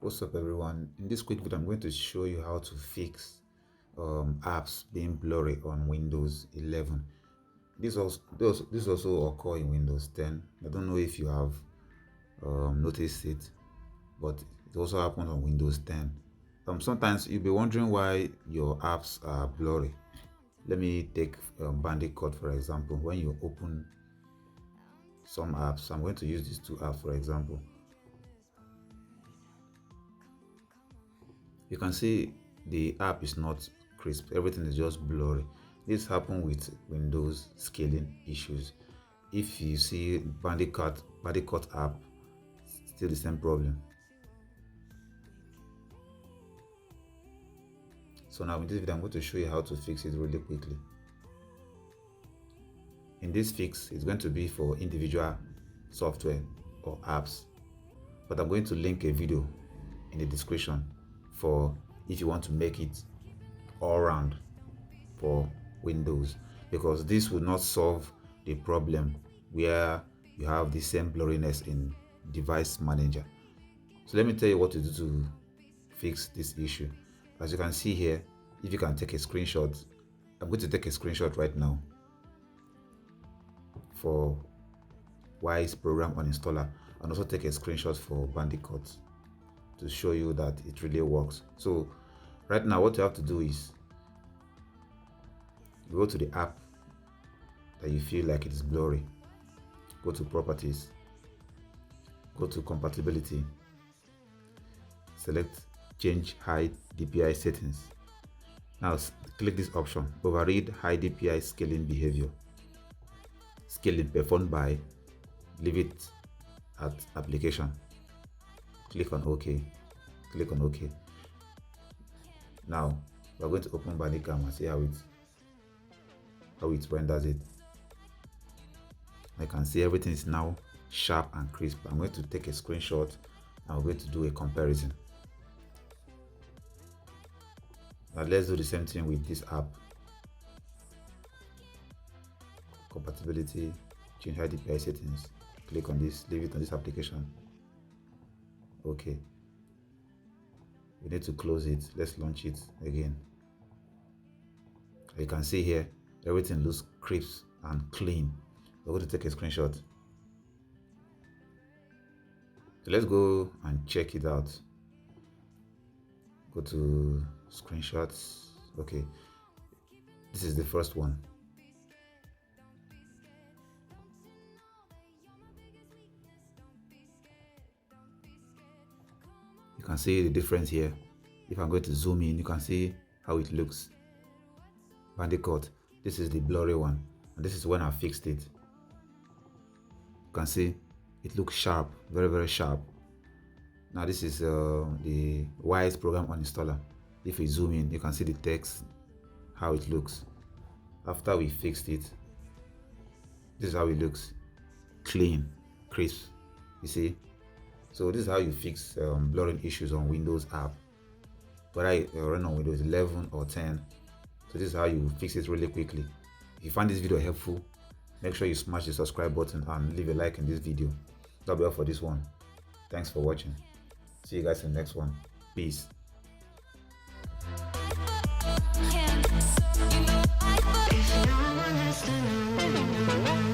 What's up everyone? In this quick video I'm going to show you how to fix apps being blurry on Windows 11. This also occur in Windows 10. I don't know if you have noticed it, but it also happens on Windows 10. Sometimes you'll be wondering why your apps are blurry. Let me take Bandicoot for example. When you open some apps, I'm going to use these two apps for example. You can see the app is not crisp, everything is just blurry. This happens with Windows scaling issues. If you see Bandicoot app, still the same problem. So now in this video I'm going to show you how to fix it really quickly. In this fix, it's going to be for individual software or apps, but I'm going to link a video in the description for if you want to make it all round for Windows, because this will not solve the problem where you have the same blurriness in device manager. So let me tell you what to do to fix this issue. As you can see here, if you can take a screenshot, I'm going to take a screenshot right now for Wise program uninstaller, and also take a screenshot for Bandicoot to show you that it really works. So right now what you have to do is go to the app that you feel like it is blurry, go to properties, go to compatibility, select change high DPI settings. Now click this option, override high DPI scaling behavior, scaling performed by, leave it at application. Click on OK. Click on OK. Now we're going to open Bandicam and see how it renders it. I can see everything is now sharp and crisp. I'm going to take a screenshot and we're going to do a comparison. Now let's do the same thing with this app. Compatibility, change high DPI settings. Click on this, leave it on this application. Okay. We need to close it. Let's launch it again. You can see here, everything looks crisp and clean. We're going to take a screenshot. So let's go and check it out. Go to screenshots. Okay. This is the first one. You can see the difference here. If I'm going to zoom in, you can see how it looks. Bandicoot, this is the blurry one, and this is when I fixed it. You can see it looks sharp, very, very sharp. Now this is the Wise program uninstaller. If we zoom in, you can see the text, how it looks. After we fixed it, this is how it looks. Clean, crisp, you see. So this is how you fix blurring issues on Windows app, whether I run on Windows 11 or 10. So this is how you fix it really quickly. If you find this video helpful, make sure you smash the subscribe button and leave a like in this video. That'll be all for this one. Thanks for watching. See you guys in the next one. Peace. If no one has to know